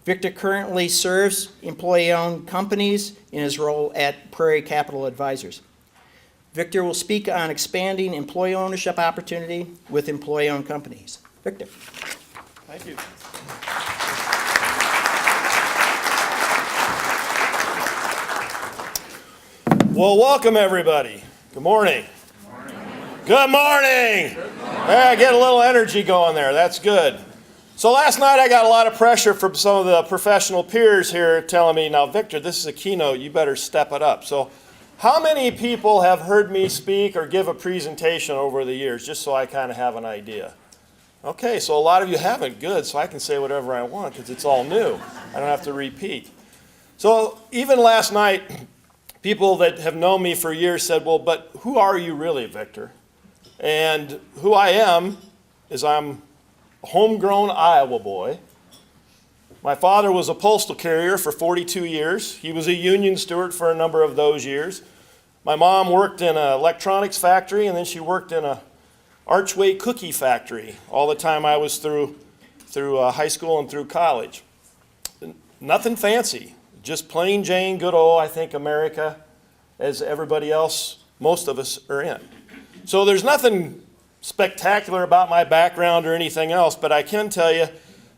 Victor currently serves employee-owned companies in his role at Prairie Capital Advisors. Victor will speak on expanding employee ownership opportunity with employee-owned companies. Victor. Thank you. Well, welcome everybody. Good morning. Good morning. Yeah, get a little energy going there. That's good. So last night I got a lot of pressure from some of the professional peers here telling me, now Victor, this is a keynote, you better step it up. So how many people have heard me speak or give a presentation over the years, just so I kind of have an idea? Okay, so a lot of you haven't. Good, so I can say whatever I want because it's all new. I don't have to repeat. So even last night, people that have known me for years said, well, but who are you really, Victor? And who I am is I'm a homegrown Iowa boy. My father was a postal carrier for 42 years. He was a union steward for a number of those years. My mom worked in an electronics factory, and then she worked in a Archway cookie factory all the time I was through high school and through college. Nothing fancy, just plain Jane, good old, I think, America, as everybody else, most of us are in. So there's nothing spectacular about my background or anything else, but I can tell you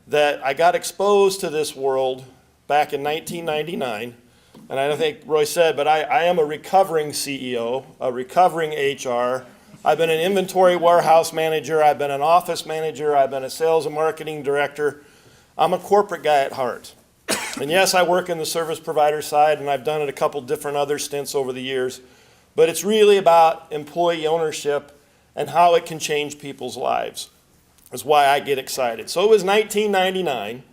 that I got exposed to this world back in 1999, and I don't think Roy said, but I am a recovering CEO, a recovering HR. I've been an inventory warehouse manager, I've been an office manager, I've been a sales and marketing director. I'm a corporate guy at heart. And yes, I work in the service provider side, and I've done it a couple different other stints over the years, but it's really about employee ownership and how it can change people's lives. That's why I get excited. So it was 1999,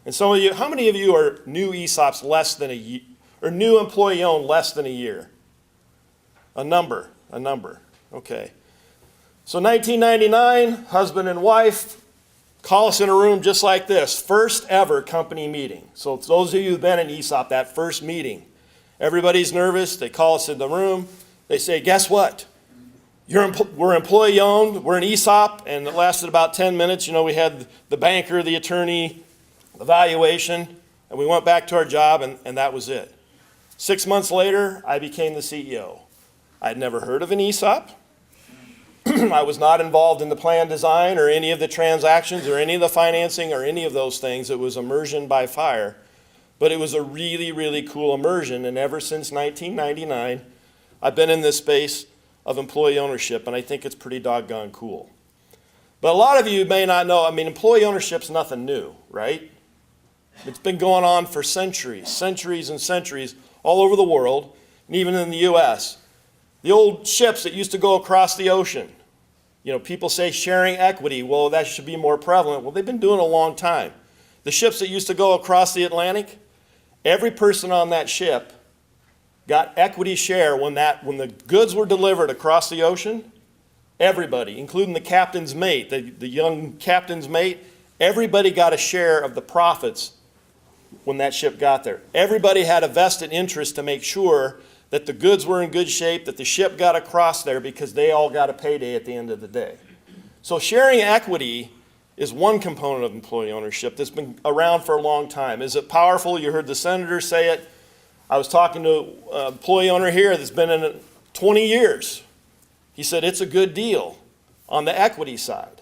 and some of you, how many of you are new ESOPs less than a year, or new employee owned less than a year? A number, okay. So 1999, husband and wife call us in a room just like this, first ever company meeting. So those of you who've been in ESOP, that first meeting, everybody's nervous, they call us in the room, they say, guess what? We're employee owned, we're an ESOP, and it lasted about 10 minutes. You know, we had the banker, the attorney, the valuation, and we went back to our job, and that was it. 6 months later, I became the CEO. I'd never heard of an ESOP. I was not involved in the plan design or any of the transactions or any of the financing or any of those things. It was immersion by fire. But it was a really, really cool immersion, and ever since 1999, I've been in this space of employee ownership, and I think it's pretty doggone cool. But a lot of you may not know, I mean, employee ownership's nothing new, right? It's been going on for centuries and centuries all over the world, and even in the U.S. The old ships that used to go across the ocean, you know, people say sharing equity, well, that should be more prevalent. Well, they've been doing it a long time. The ships that used to go across the Atlantic, every person on that ship got equity share when the goods were delivered across the ocean. Everybody, including the captain's mate, the young captain's mate, everybody got a share of the profits when that ship got there. Everybody had a vested interest to make sure that the goods were in good shape, that the ship got across there because they all got a payday at the end of the day. So sharing equity is one component of employee ownership that's been around for a long time. Is it powerful? You heard the senator say it. I was talking to an employee owner here that's been in it 20 years. He said it's a good deal on the equity side.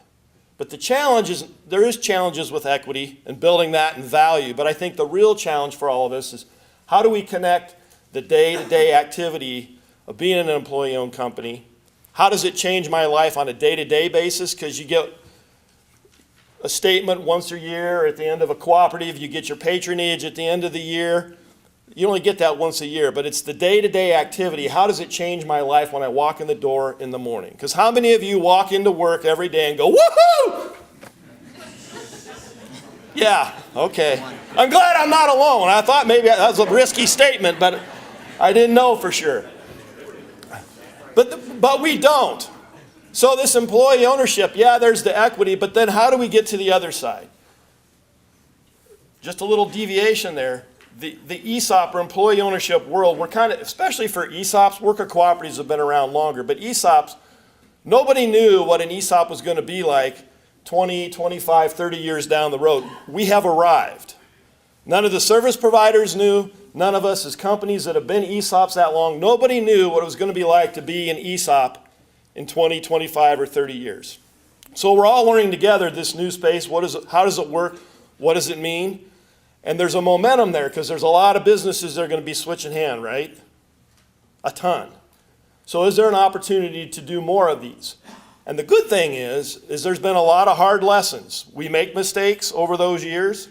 But the challenge is, there is challenges with equity and building that in value, but I think the real challenge for all of this is how do we connect the day-to-day activity of being in an employee-owned company? How does it change my life on a day-to-day basis? Because you get a statement once a year at the end of a cooperative, you get your patronage at the end of the year. You only get that once a year, but it's the day-to-day activity. How does it change my life when I walk in the door in the morning? Because how many of you walk into work every day and go, woohoo! Yeah, okay. I'm glad I'm not alone. I thought maybe that was a risky statement, but I didn't know for sure. But we don't. So this employee ownership, yeah, there's the equity, but then how do we get to the other side? Just a little deviation there. The ESOP or employee ownership world, we're kind of, especially for ESOPs, worker cooperatives have been around longer, but ESOPs, nobody knew what an ESOP was going to be like 20, 25, 30 years down the road. We have arrived. None of the service providers knew. None of us as companies that have been ESOPs that long, nobody knew what it was going to be like to be an ESOP in 20, 25, or 30 years. So we're all learning together this new space. How does it work? What does it mean? And there's a momentum there because there's a lot of businesses that are going to be switching hand, right? A ton. So is there an opportunity to do more of these? And the good thing is there's been a lot of hard lessons. We make mistakes over those years,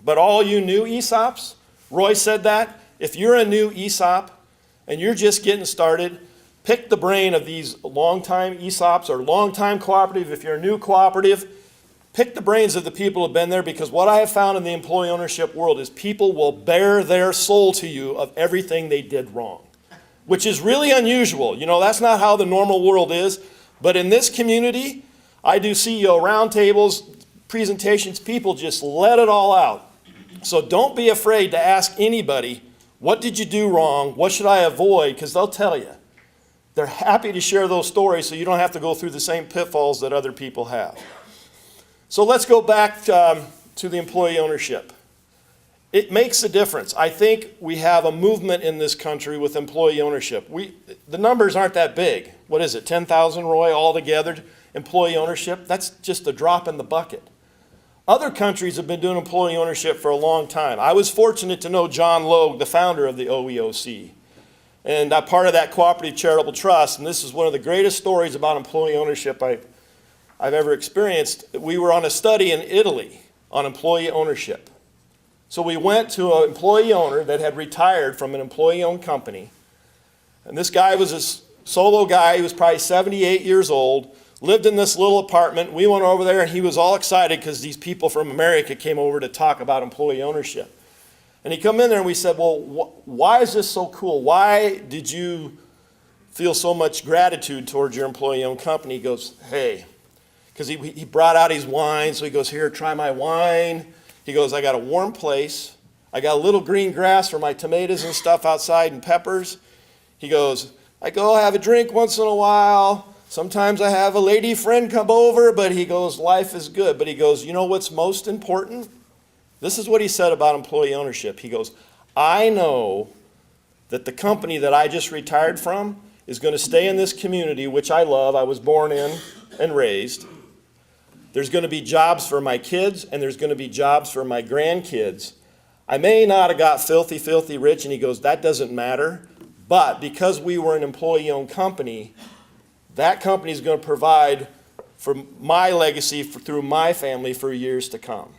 but all you new ESOPs, Roy said that, if you're a new ESOP and you're just getting started, pick the brain of these long-time ESOPs or long-time cooperative. If you're a new cooperative, pick the brains of the people who have been there, because what I have found in the employee ownership world is people will bare their soul to you of everything they did wrong, which is really unusual. You know, that's not how the normal world is. But in this community, I do CEO roundtables, presentations, people just let it all out. So don't be afraid to ask anybody, what did you do wrong? What should I avoid? Because they'll tell you. They're happy to share those stories so you don't have to go through the same pitfalls that other people have. So let's go back to the employee ownership. It makes a difference. I think we have a movement in this country with employee ownership. The numbers aren't that big. What is it, 10,000, Roy, altogether, employee ownership? That's just a drop in the bucket. Other countries have been doing employee ownership for a long time. I was fortunate to know John Logue, the founder of the OEOC. And I'm part of that cooperative charitable trust, and this is one of the greatest stories about employee ownership I've ever experienced. We were on a study in Italy on employee ownership. So we went to an employee owner that had retired from an employee-owned company. And this guy was a solo guy. He was probably 78 years old, lived in this little apartment. We went over there, and he was all excited because these people from America came over to talk about employee ownership. And he come in there, and we said, well, why is this so cool? Why did you feel so much gratitude towards your employee-owned company? He goes, hey, because he brought out his wine. So he goes, here, try my wine. He goes, I got a warm place. I got a little green grass for my tomatoes and stuff outside and peppers. He goes, I go have a drink once in a while. Sometimes I have a lady friend come over, but he goes, life is good. But he goes, you know what's most important? This is what he said about employee ownership. He goes, I know that the company that I just retired from is going to stay in this community, which I love. I was born in and raised. There's going to be jobs for my kids, and there's going to be jobs for my grandkids. I may not have got filthy, filthy rich, and he goes, that doesn't matter. But because we were an employee-owned company, that company is going to provide for my legacy through my family for years to come.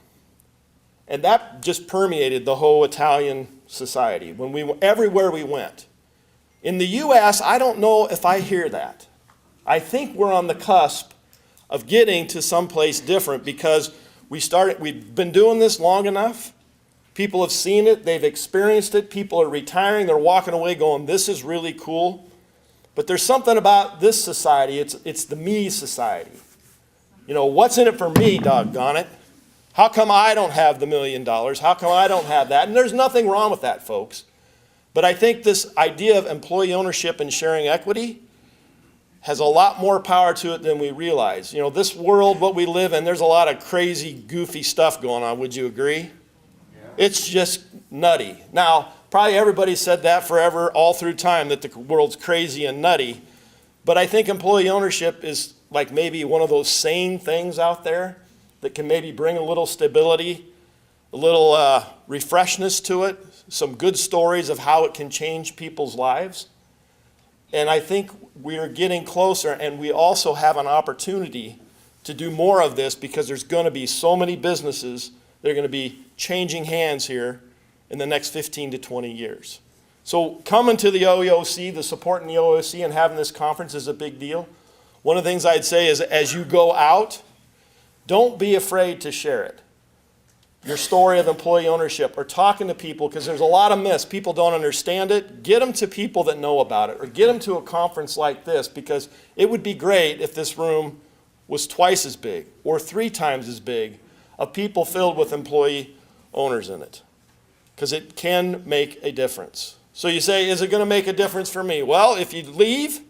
And that just permeated the whole Italian society everywhere we went. In the U.S., I don't know if I hear that. I think we're on the cusp of getting to someplace different because we've been doing this long enough. People have seen it, they've experienced it, people are retiring, they're walking away going, this is really cool. But there's something about this society, it's the me society. You know, what's in it for me, doggone it? How come I don't have the $1 million? How come I don't have that? And there's nothing wrong with that, folks. But I think this idea of employee ownership and sharing equity has a lot more power to it than we realize. You know, this world, what we live in, there's a lot of crazy, goofy stuff going on. Would you agree? Yeah. It's just nutty. Now, probably everybody said that forever, all through time, that the world's crazy and nutty. But I think employee ownership is like maybe one of those sane things out there that can maybe bring a little stability, a little refreshness to it, some good stories of how it can change people's lives. And I think we are getting closer, and we also have an opportunity to do more of this because there's going to be so many businesses that are going to be changing hands here in the next 15 to 20 years. So coming to the OEOC, the support in the OEOC and having this conference is a big deal. One of the things I'd say is as you go out, don't be afraid to share it. Your story of employee ownership, or talking to people, because there's a lot of myths. People don't understand it. Get them to people that know about it, or get them to a conference like this, because it would be great if this room was twice as big or 3 times as big of people filled with employee owners in it, because it can make a difference. So you say, is it going to make a difference for me? Well, if you leave,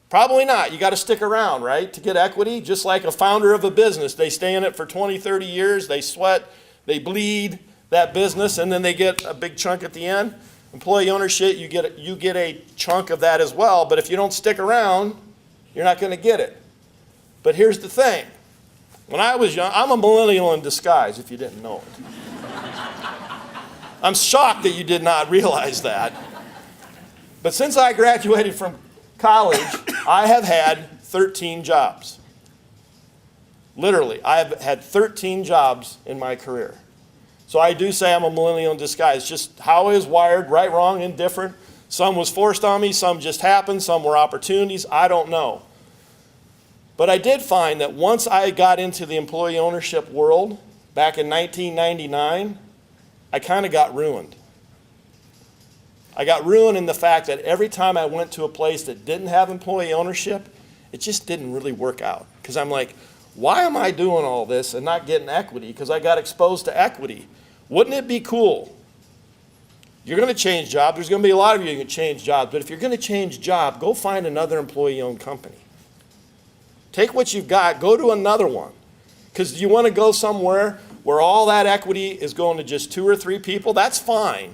probably not. You got to stick around, right, to get equity. Just like a founder of a business, they stay in it for 20, 30 years. They sweat, they bleed, that business, and then they get a big chunk at the end. Employee ownership, you get a chunk of that as well, but if you don't stick around, you're not going to get it. But here's the thing. When I was young, I'm a millennial in disguise, if you didn't know it. I'm shocked that you did not realize that. But since I graduated from college, I have had 13 jobs. Literally, I have had 13 jobs in my career. So I do say I'm a millennial in disguise, just how I was wired, right, wrong, indifferent. Some was forced on me, some just happened, some were opportunities, I don't know. But I did find that once I got into the employee ownership world, back in 1999, I kind of got ruined. I got ruined in the fact that every time I went to a place that didn't have employee ownership, it just didn't really work out. Because I'm like, why am I doing all this and not getting equity? Because I got exposed to equity. Wouldn't it be cool? You're going to change jobs. There's going to be a lot of you who can change jobs. But if you're going to change job, go find another employee-owned company. Take what you've got, go to another one. Because you want to go somewhere where all that equity is going to just 2 or 3 people, that's fine.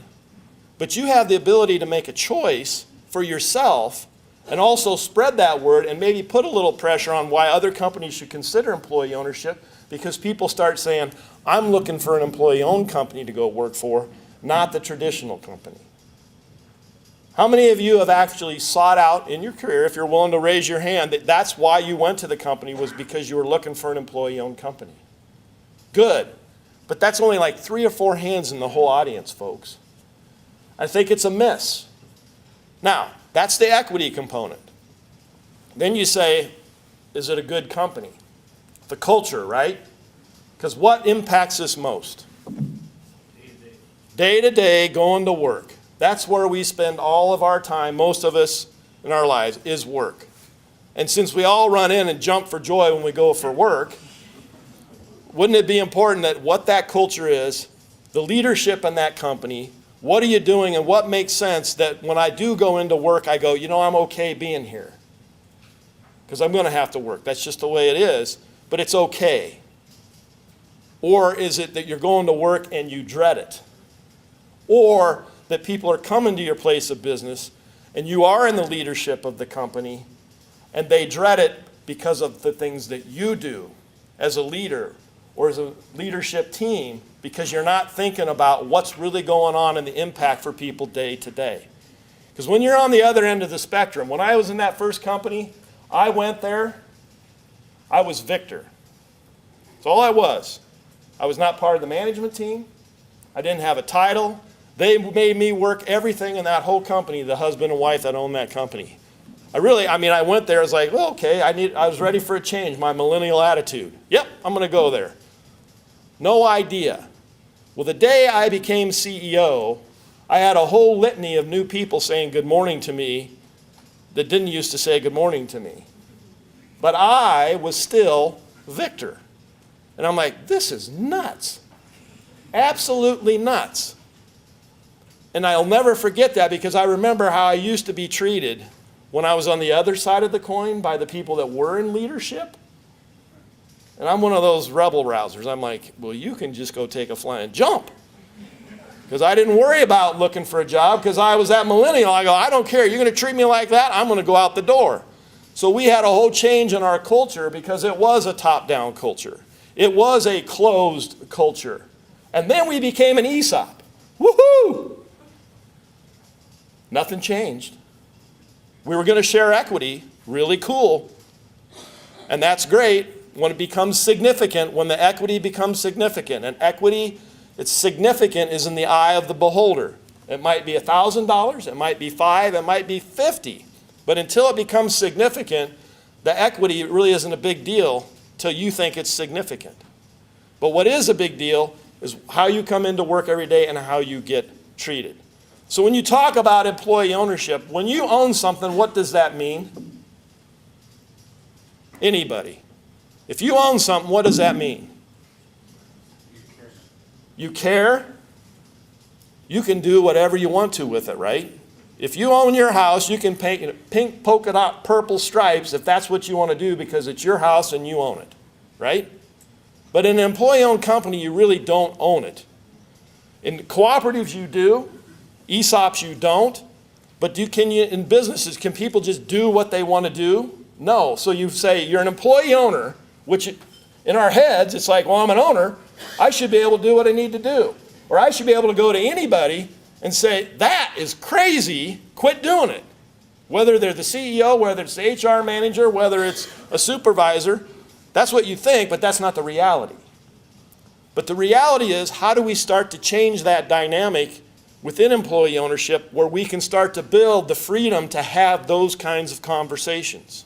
But you have the ability to make a choice for yourself and also spread that word and maybe put a little pressure on why other companies should consider employee ownership, because people start saying, I'm looking for an employee-owned company to go work for, not the traditional company. How many of you have actually sought out in your career, if you're willing to raise your hand, that that's why you went to the company was because you were looking for an employee-owned company? Good. But that's only like 3 or 4 hands in the whole audience, folks. I think it's a miss. Now, that's the equity component. Then you say, is it a good company? The culture, right? Because what impacts us most? Day to day, going to work. That's where we spend all of our time, most of us in our lives, is work. And since we all run in and jump for joy when we go for work, wouldn't it be important that what that culture is, the leadership in that company, what are you doing and what makes sense that when I do go into work, I go, you know, I'm okay being here. Because I'm going to have to work. That's just the way it is, but it's okay. Or is it that you're going to work and you dread it? Or that people are coming to your place of business and you are in the leadership of the company and they dread it because of the things that you do as a leader or as a leadership team, because you're not thinking about what's really going on and the impact for people day to day. Because when you're on the other end of the spectrum, when I was in that first company, I went there, I was Victor. That's all I was. I was not part of the management team. I didn't have a title. They made me work everything in that whole company, the husband and wife that owned that company. I went there, I was like, well, okay, I was ready for a change, my millennial attitude. Yep, I'm going to go there. No idea. Well, the day I became CEO, I had a whole litany of new people saying good morning to me that didn't used to say good morning to me. But I was still Victor. And I'm like, this is nuts. Absolutely nuts. And I'll never forget that, because I remember how I used to be treated when I was on the other side of the coin by the people that were in leadership. And I'm one of those rebel rousers. I'm like, well, you can just go take a flying jump. Because I didn't worry about looking for a job, because I was that millennial. I go, I don't care. You're going to treat me like that? I'm going to go out the door. So we had a whole change in our culture because it was a top-down culture. It was a closed culture. And then we became an ESOP. Woohoo! Nothing changed. We were going to share equity. Really cool. And that's great when it becomes significant, when the equity becomes significant. And equity, it's significant, is in the eye of the beholder. It might be $1,000, it might be $5, it might be $50. But until it becomes significant, the equity really isn't a big deal till you think it's significant. But what is a big deal is how you come into work every day and how you get treated. So when you talk about employee ownership, when you own something, what does that mean? Anybody. If you own something, what does that mean? You care. You can do whatever you want to with it, right? If you own your house, you can paint pink polka dot purple stripes if that's what you want to do, because it's your house and you own it, right? But in an employee-owned company, you really don't own it. In cooperatives you do, ESOPs you don't, but in businesses, can people just do what they want to do? No. So you say you're an employee owner, which in our heads, it's like, well, I'm an owner. I should be able to do what I need to do. Or I should be able to go to anybody and say, that is crazy, quit doing it. Whether they're the CEO, whether it's the HR manager, whether it's a supervisor, that's what you think, but that's not the reality. But the reality is, how do we start to change that dynamic within employee ownership where we can start to build the freedom to have those kinds of conversations?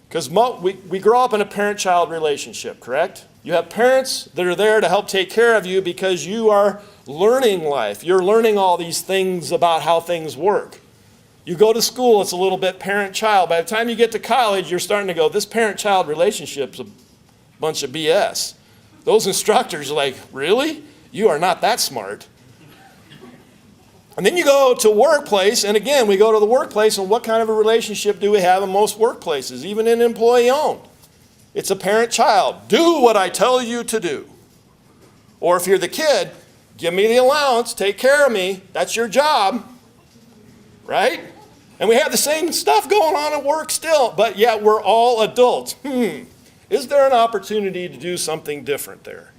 Because we grow up in a parent-child relationship, correct? You have parents that are there to help take care of you because you are learning life. You're learning all these things about how things work. You go to school, it's a little bit parent-child. By the time you get to college, you're starting to go, this parent-child relationship's a bunch of BS. Those instructors are like, really? You are not that smart. And then you go to workplace, and again, we go to the workplace, and what kind of a relationship do we have in most workplaces, even in employee-owned? It's a parent-child. Do what I tell you to do. Or if you're the kid, give me the allowance, take care of me, that's your job, right? And we have the same stuff going on at work still, but yet we're all adults. Is there an opportunity to do something different there?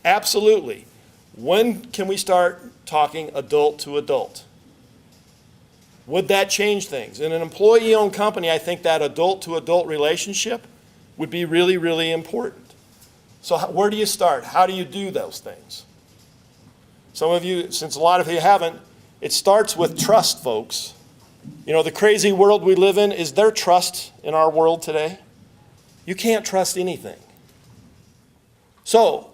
Absolutely. When can we start talking adult to adult? Would that change things? In an employee-owned company, I think that adult to adult relationship would be really, really important. So where do you start? How do you do those things? Some of you, since a lot of you haven't, it starts with trust, folks. You know, the crazy world we live in, is there trust in our world today? You can't trust anything. So,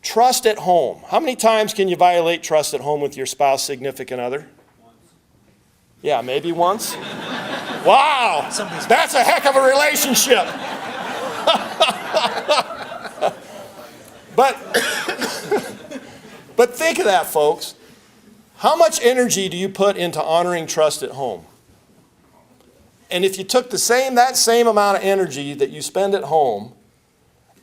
trust at home. How many times can you violate trust at home with your spouse, significant other? Once. Yeah, maybe once. Wow, that's a heck of a relationship. But think of that, folks. How much energy do you put into honoring trust at home? And if you took that same amount of energy that you spend at home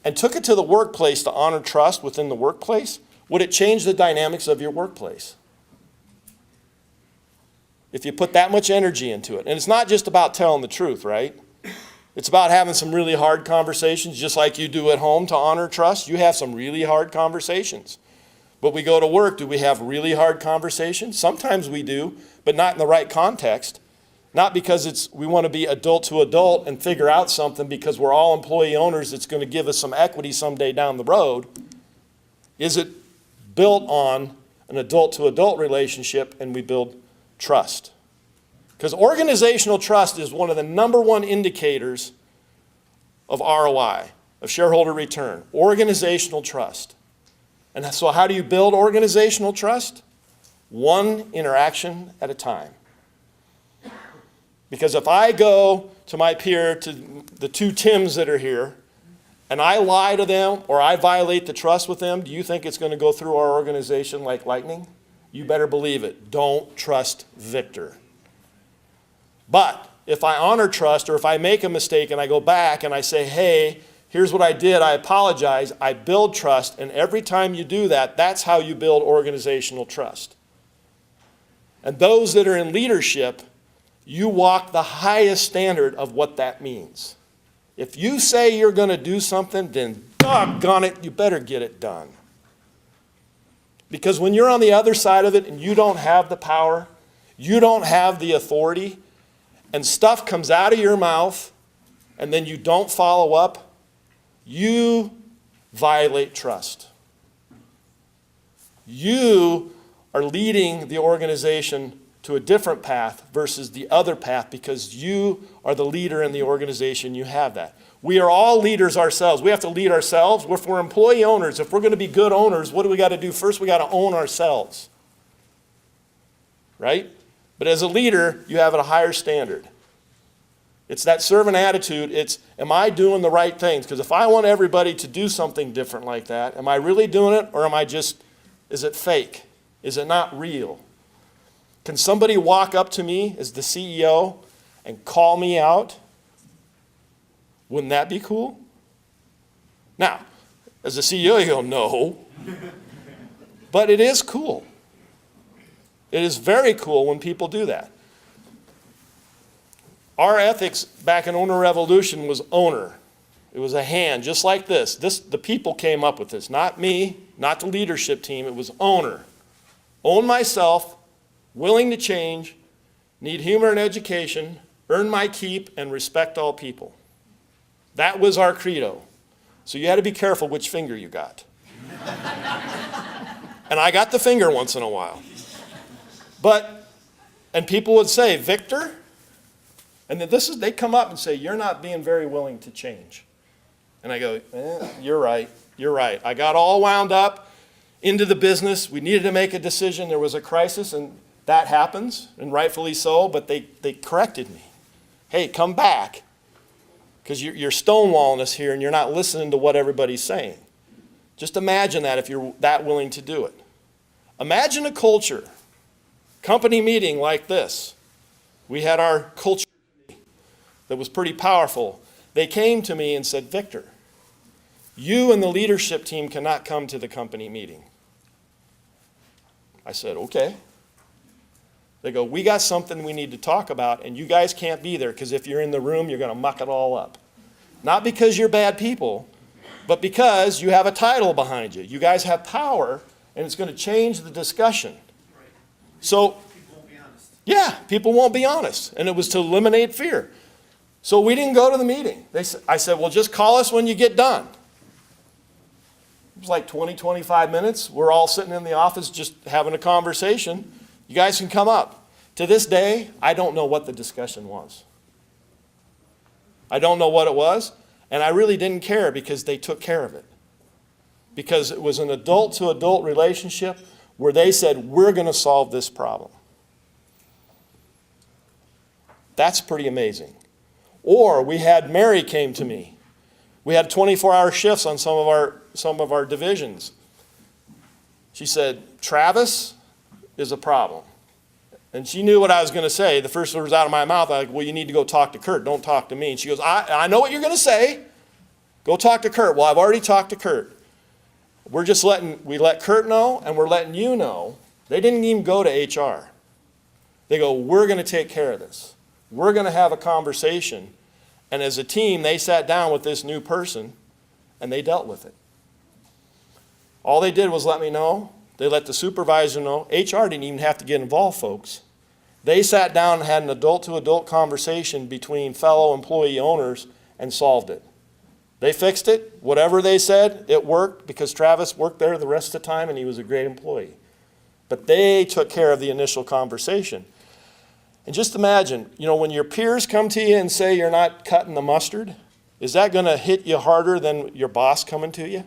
and took it to the workplace to honor trust within the workplace, would it change the dynamics of your workplace? If you put that much energy into it. And it's not just about telling the truth, right? It's about having some really hard conversations, just like you do at home to honor trust. You have some really hard conversations. But we go to work, do we have really hard conversations? Sometimes we do, but not in the right context. Not because we want to be adult to adult and figure out something because we're all employee owners that's going to give us some equity someday down the road. Is it built on an adult to adult relationship and we build trust? Because organizational trust is one of the number one indicators of ROI, of shareholder return. Organizational trust. And so how do you build organizational trust? One interaction at a time. Because if I go to my peer, to the two Tims that are here, and I lie to them or I violate the trust with them, do you think it's going to go through our organization like lightning? You better believe it. Don't trust Victor. But if I honor trust, or if I make a mistake and I go back and I say, hey, here's what I did, I apologize, I build trust, and every time you do that, that's how you build organizational trust. And those that are in leadership, you walk the highest standard of what that means. If you say you're going to do something, then doggone it, you better get it done. Because when you're on the other side of it and you don't have the power, you don't have the authority, and stuff comes out of your mouth and then you don't follow up, you violate trust. You are leading the organization to a different path versus the other path because you are the leader in the organization. You have that. We are all leaders ourselves. We have to lead ourselves. If we're employee owners, if we're going to be good owners, what do we got to do? First, we got to own ourselves. Right? But as a leader, you have a higher standard. It's that servant attitude. It's, am I doing the right things? Because if I want everybody to do something different like that, am I really doing it, or am I just, is it fake? Is it not real? Can somebody walk up to me as the CEO and call me out? Wouldn't that be cool? Now, as a CEO, you go, no. But it is cool. It is very cool when people do that. Our ethics back in Owner Revolution was owner. It was a hand, just like this. The people came up with this, not me, not the leadership team. It was owner. Own myself, willing to change, need humor and education, earn my keep, and respect all people. That was our credo. So you had to be careful which finger you got. And I got the finger once in a while. And people would say, Victor, and then they come up and say, you're not being very willing to change. And I go, you're right. I got all wound up into the business. We needed to make a decision. There was a crisis, and that happens, and rightfully so, but they corrected me. Hey, come back, because you're stonewalling us here, and you're not listening to what everybody's saying. Just imagine that if you're that willing to do it. Imagine a culture, company meeting like this. We had our culture that was pretty powerful. They came to me and said, Victor, you and the leadership team cannot come to the company meeting. I said, okay. They go, we got something we need to talk about, and you guys can't be there because if you're in the room, you're going to muck it all up. Not because you're bad people, but because you have a title behind you. You guys have power, and it's going to change the discussion. Right. So, People won't be honest. yeah, people won't be honest, and it was to eliminate fear. So we didn't go to the meeting. I said, well, just call us when you get done. It was like 20, 25 minutes. We're all sitting in the office just having a conversation. You guys can come up. To this day, I don't know what the discussion was. I don't know what it was, and I really didn't care because they took care of it. Because it was an adult-to-adult relationship where they said, we're going to solve this problem. That's pretty amazing. Or we had Mary came to me. We had 24-hour shifts on some of our divisions. She said, Travis is a problem. And she knew what I was going to say. The first words out of my mouth, I was like, well, you need to go talk to Kurt. Don't talk to me. And she goes, I know what you're going to say. Go talk to Kurt. Well, I've already talked to Kurt. We let Kurt know, and we're letting you know. They didn't even go to HR. They go, we're going to take care of this. We're going to have a conversation. And as a team, they sat down with this new person, and they dealt with it. All they did was let me know. They let the supervisor know. HR didn't even have to get involved, folks. They sat down and had an adult-to-adult conversation between fellow employee owners and solved it. They fixed it. Whatever they said, it worked because Travis worked there the rest of the time, and he was a great employee. But they took care of the initial conversation. And just imagine, when your peers come to you and say you're not cutting the mustard, is that going to hit you harder than your boss coming to you?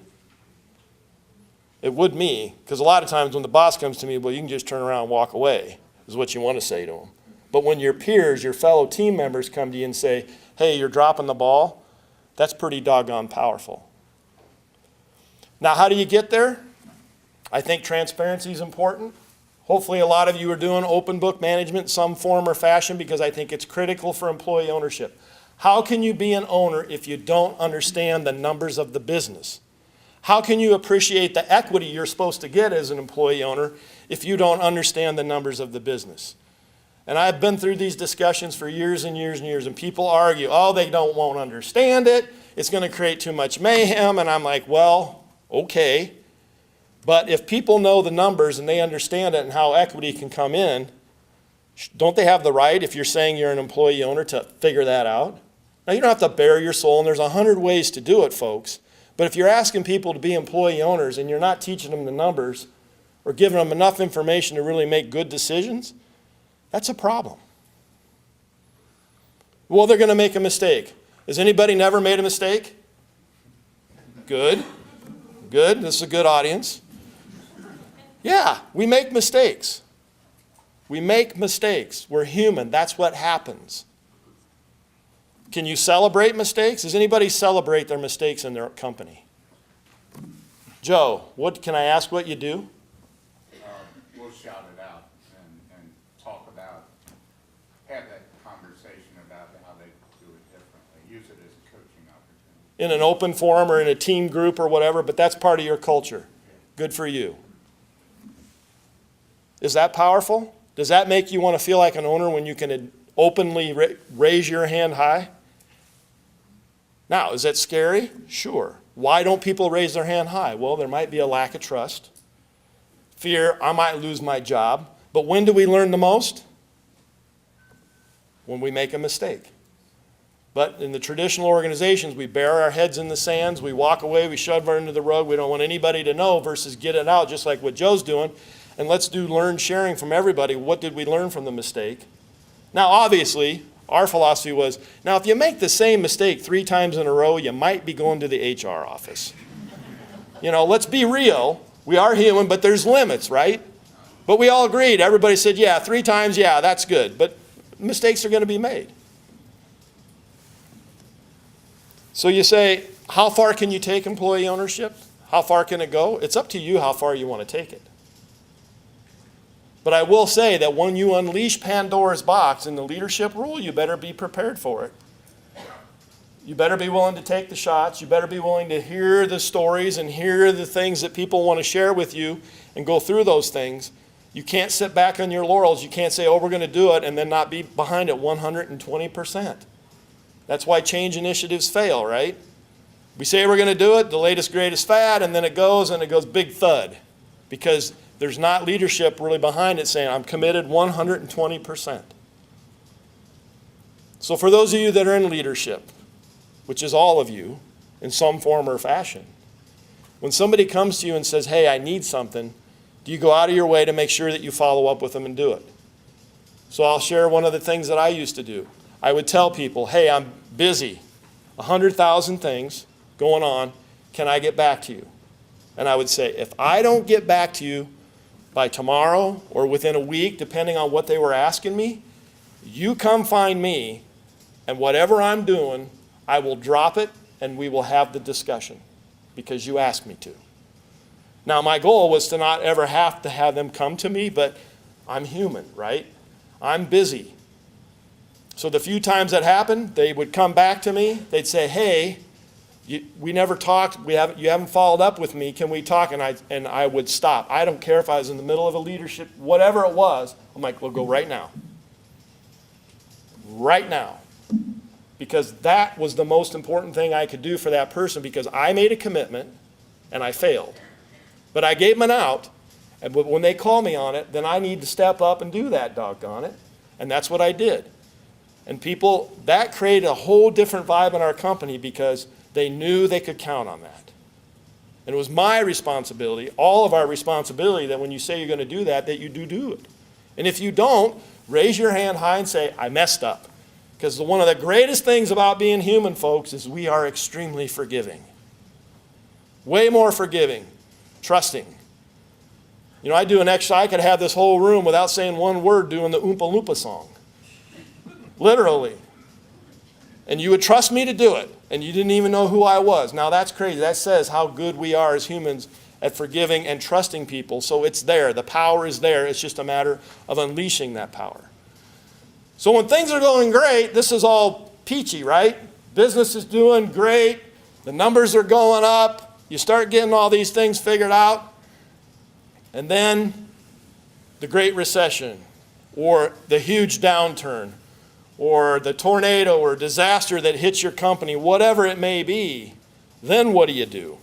It would me, because a lot of times when the boss comes to me, well, you can just turn around and walk away, is what you want to say to them. But when your peers, your fellow team members come to you and say, hey, you're dropping the ball, that's pretty doggone powerful. Now, how do you get there? I think transparency is important. Hopefully a lot of you are doing open book management in some form or fashion because I think it's critical for employee ownership. How can you be an owner if you don't understand the numbers of the business? How can you appreciate the equity you're supposed to get as an employee owner if you don't understand the numbers of the business? And I've been through these discussions for years and years and years, and people argue, oh, they won't understand it. It's going to create too much mayhem. And I'm like, well, okay. But if people know the numbers and they understand it and how equity can come in, don't they have the right, if you're saying you're an employee owner, to figure that out? Now, you don't have to bare your soul, and there's 100 ways to do it, folks. But if you're asking people to be employee owners and you're not teaching them the numbers or giving them enough information to really make good decisions, that's a problem. Well, they're going to make a mistake. Has anybody never made a mistake? Good. Good. This is a good audience. Yeah, we make mistakes. We make mistakes. We're human. That's what happens. Can you celebrate mistakes? Does anybody celebrate their mistakes in their company? Joe, can I ask what you do? We'll shout it out and talk about, have that conversation about how they do it differently. Use it as a coaching opportunity. In an open forum or in a team group or whatever, but that's part of your culture. Good for you. Is that powerful? Does that make you want to feel like an owner when you can openly raise your hand high? Now, is that scary? Sure. Why don't people raise their hand high? Well, there might be a lack of trust. Fear, I might lose my job. But when do we learn the most? When we make a mistake. But in the traditional organizations, we bury our heads in the sands, we walk away, we shove it under the rug, we don't want anybody to know versus get it out, just like what Joe's doing. And let's do learn sharing from everybody. What did we learn from the mistake? Now, obviously, our philosophy was, now if you make the same mistake 3 times in a row, you might be going to the HR office. You know, let's be real. We are human, but there's limits, right? But we all agreed. Everybody said, yeah, 3 times, yeah, that's good. But mistakes are going to be made. So you say, how far can you take employee ownership? How far can it go? It's up to you how far you want to take it. But I will say that when you unleash Pandora's box in the leadership role, you better be prepared for it. You better be willing to take the shots. You better be willing to hear the stories and hear the things that people want to share with you and go through those things. You can't sit back on your laurels. You can't say, oh, we're going to do it, and then not be behind it 120%. That's why change initiatives fail, right? We say we're going to do it, the latest, greatest fad, and then it goes big thud. Because there's not leadership really behind it saying, I'm committed 120%. So for those of you that are in leadership, which is all of you, in some form or fashion, when somebody comes to you and says, hey, I need something, do you go out of your way to make sure that you follow up with them and do it? So I'll share one of the things that I used to do. I would tell people, hey, I'm busy, 100,000 things going on, can I get back to you? And I would say, if I don't get back to you by tomorrow or within a week, depending on what they were asking me, you come find me, and whatever I'm doing, I will drop it, and we will have the discussion because you asked me to. Now, my goal was to not ever have to have them come to me, but I'm human, right? I'm busy. So the few times that happened, they would come back to me. They'd say, hey, we never talked. You haven't followed up with me. Can we talk? And I would stop. I don't care if I was in the middle of a leadership, whatever it was. I'm like, we'll go right now. Right now. Because that was the most important thing I could do for that person because I made a commitment and I failed. But I gave them an out. And when they call me on it, then I need to step up and do that, doggone it. And that's what I did. And people, that created a whole different vibe in our company because they knew they could count on that. And it was my responsibility, all of our responsibility, that when you say you're going to do that you do it. And if you don't, raise your hand high and say, I messed up. Because one of the greatest things about being human, folks, is we are extremely forgiving. Way more forgiving, trusting. You know, I do an exercise, I could have this whole room without saying one word doing the Oompa Loompa song. Literally. And you would trust me to do it, and you didn't even know who I was. Now that's crazy. That says how good we are as humans at forgiving and trusting people. So it's there. The power is there. It's just a matter of unleashing that power. So when things are going great, this is all peachy, right? Business is doing great. The numbers are going up. You start getting all these things figured out. And then the Great Recession or the huge downturn or the tornado or disaster that hits your company, whatever it may be, then what do?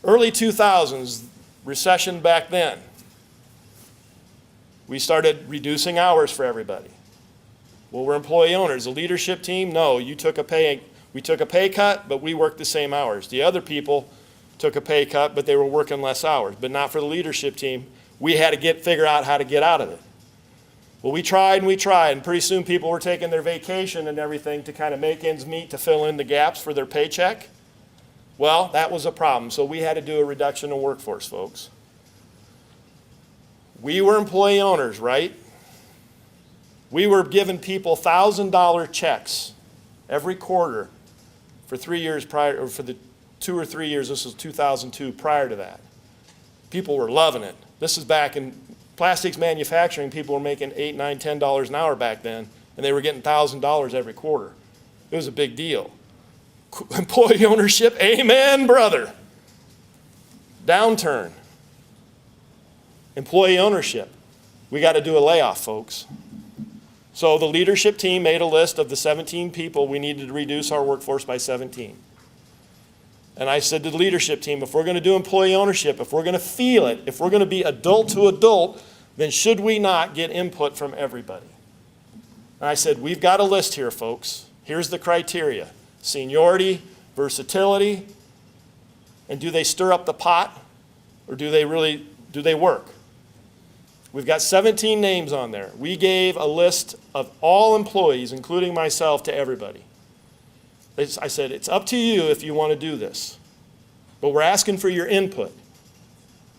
Early 2000s, recession back then. We started reducing hours for everybody. Well, we're employee owners. The leadership team, no, we took a pay cut, but we worked the same hours. The other people took a pay cut, but they were working less hours, but not for the leadership team. We had to figure out how to get out of it. Well, we tried, and pretty soon people were taking their vacation and everything to kind of make ends meet to fill in the gaps for their paycheck. Well, that was a problem, so we had to do a reduction in workforce, folks. We were employee owners, right? We were giving people $1,000 checks every quarter for 3 years prior, or for the 2 or 3 years, this was 2002, prior to that. People were loving it. This is back in plastics manufacturing, people were making $8, $9, $10 an hour back then, and they were getting $1,000 every quarter. It was a big deal. Employee ownership, amen, brother. Downturn. Employee ownership. We got to do a layoff, folks. So the leadership team made a list of the 17 people we needed to reduce our workforce by 17. And I said to the leadership team, if we're going to do employee ownership, if we're going to feel it, if we're going to be adult to adult, then should we not get input from everybody? And I said, we've got a list here, folks. Here's the criteria. Seniority, versatility, and do they stir up the pot, or do they work? We've got 17 names on there. We gave a list of all employees, including myself, to everybody. I said, it's up to you if you want to do this. But we're asking for your input.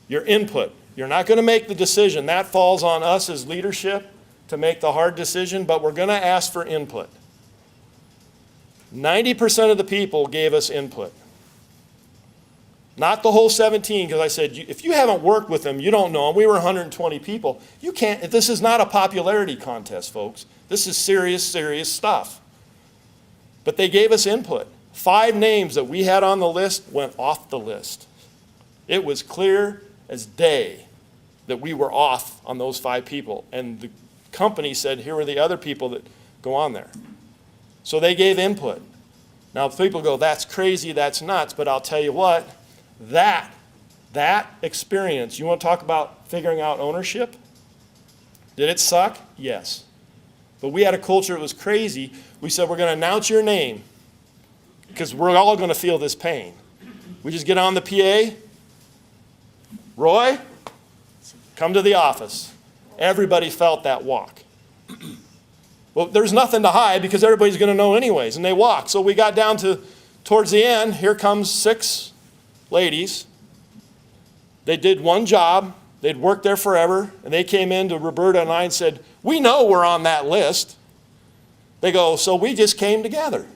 Your input. You're not going to make the decision. That falls on us as leadership to make the hard decision, but we're going to ask for input. 90% of the people gave us input. Not the whole 17, because I said, if you haven't worked with them, you don't know them. We were 120 people. You can't, this is not a popularity contest, folks. This is serious, serious stuff. But they gave us input. 5 names that we had on the list went off the list. It was clear as day that we were off on those 5 people. And the company said, here are the other people that go on there. So they gave input. Now people go, that's crazy, that's nuts, but I'll tell you what, that experience, you want to talk about figuring out ownership? Did it suck? Yes. But we had a culture that was crazy. We said, we're going to announce your name because we're all going to feel this pain. We just get on the PA. Roy, come to the office. Everybody felt that walk. Well, there's nothing to hide because everybody's going to know anyways, and they walk. So we got down to towards the end. Here comes 6 ladies. They did one job. They'd worked there forever, and they came in to Roberta and I and said, we know we're on that list. They go, so we just came together.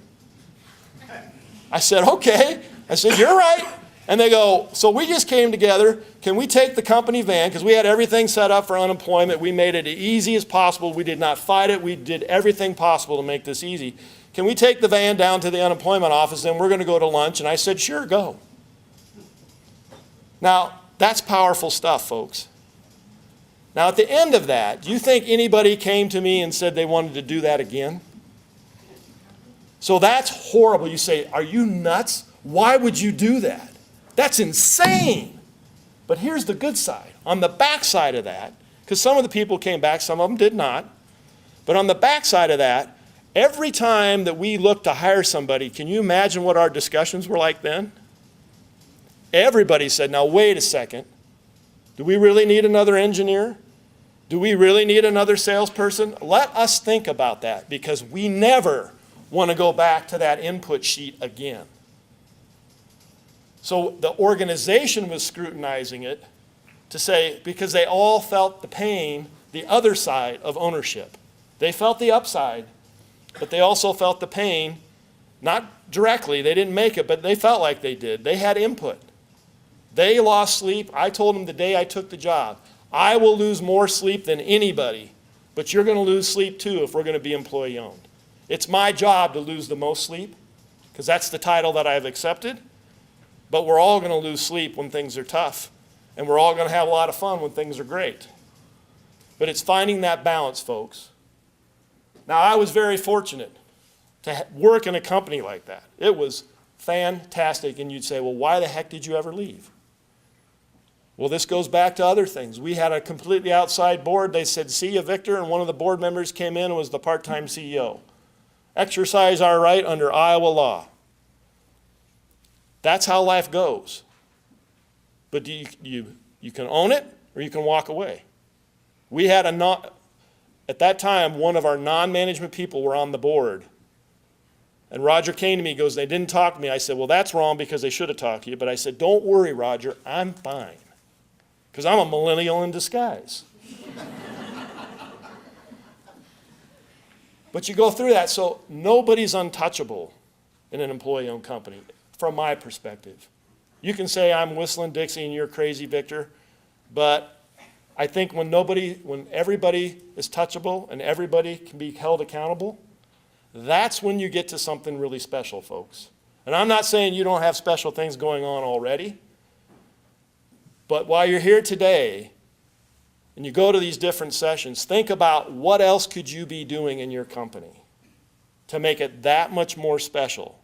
I said, okay. I said, you're right. And they go, so we just came together. Can we take the company van? Because we had everything set up for unemployment. We made it as easy as possible. We did not fight it. We did everything possible to make this easy. Can we take the van down to the unemployment office, and we're going to go to lunch? And I said, sure, go. Now, that's powerful stuff, folks. Now, at the end of that, do you think anybody came to me and said they wanted to do that again? So that's horrible. You say, are you nuts? Why would you do that? That's insane. But here's the good side. On the back side of that, because some of the people came back, some of them did not. But on the back side of that, every time that we looked to hire somebody, can you imagine what our discussions were like then? Everybody said, now wait a second. Do we really need another engineer? Do we really need another salesperson? Let us think about that, because we never want to go back to that input sheet again. So the organization was scrutinizing it to say, because they all felt the pain, the other side of ownership. They felt the upside, but they also felt the pain, not directly, they didn't make it, but they felt like they did. They had input. They lost sleep. I told them the day I took the job, I will lose more sleep than anybody, but you're going to lose sleep too if we're going to be employee owned. It's my job to lose the most sleep, because that's the title that I've accepted, but we're all going to lose sleep when things are tough, and we're all going to have a lot of fun when things are great. But it's finding that balance, folks. Now, I was very fortunate to work in a company like that. It was fantastic, and you'd say, well, why the heck did you ever leave? Well, this goes back to other things. We had a completely outside board. They said, see you, Victor, and one of the board members came in and was the part-time CEO. Exercise our right under Iowa law. That's how life goes. But you can own it or you can walk away. We had at that time, one of our non-management people were on the board. And Roger came to me, goes, they didn't talk to me. I said, well, that's wrong because they should have talked to you. But I said, don't worry, Roger, I'm fine. Because I'm a millennial in disguise. But you go through that, so nobody's untouchable in an employee-owned company, from my perspective. You can say I'm whistling Dixie and you're crazy, Victor, but I think when everybody is touchable and everybody can be held accountable, that's when you get to something really special, folks. And I'm not saying you don't have special things going on already, But while you're here today, and you go to these different sessions, think about what else could you be doing in your company to make it that much more special,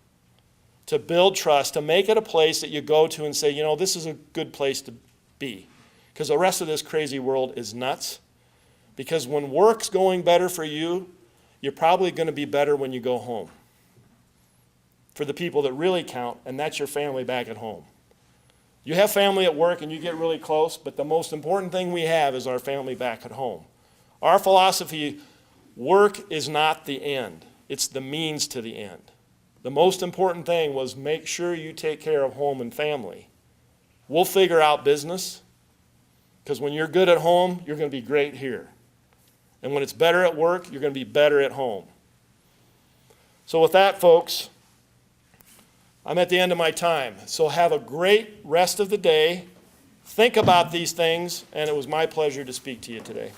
to build trust, to make it a place that you go to and say, you know, this is a good place to be. Because the rest of this crazy world is nuts. Because when work's going better for you, you're probably going to be better when you go home. For the people that really count, and that's your family back at home. You have family at work and you get really close, but the most important thing we have is our family back at home. Our philosophy, work is not the end. It's the means to the end. The most important thing was make sure you take care of home and family. We'll figure out business, because when you're good at home, you're going to be great here. And when it's better at work, you're going to be better at home. So with that, folks, I'm at the end of my time. So have a great rest of the day. Think about these things, and it was my pleasure to speak to you today.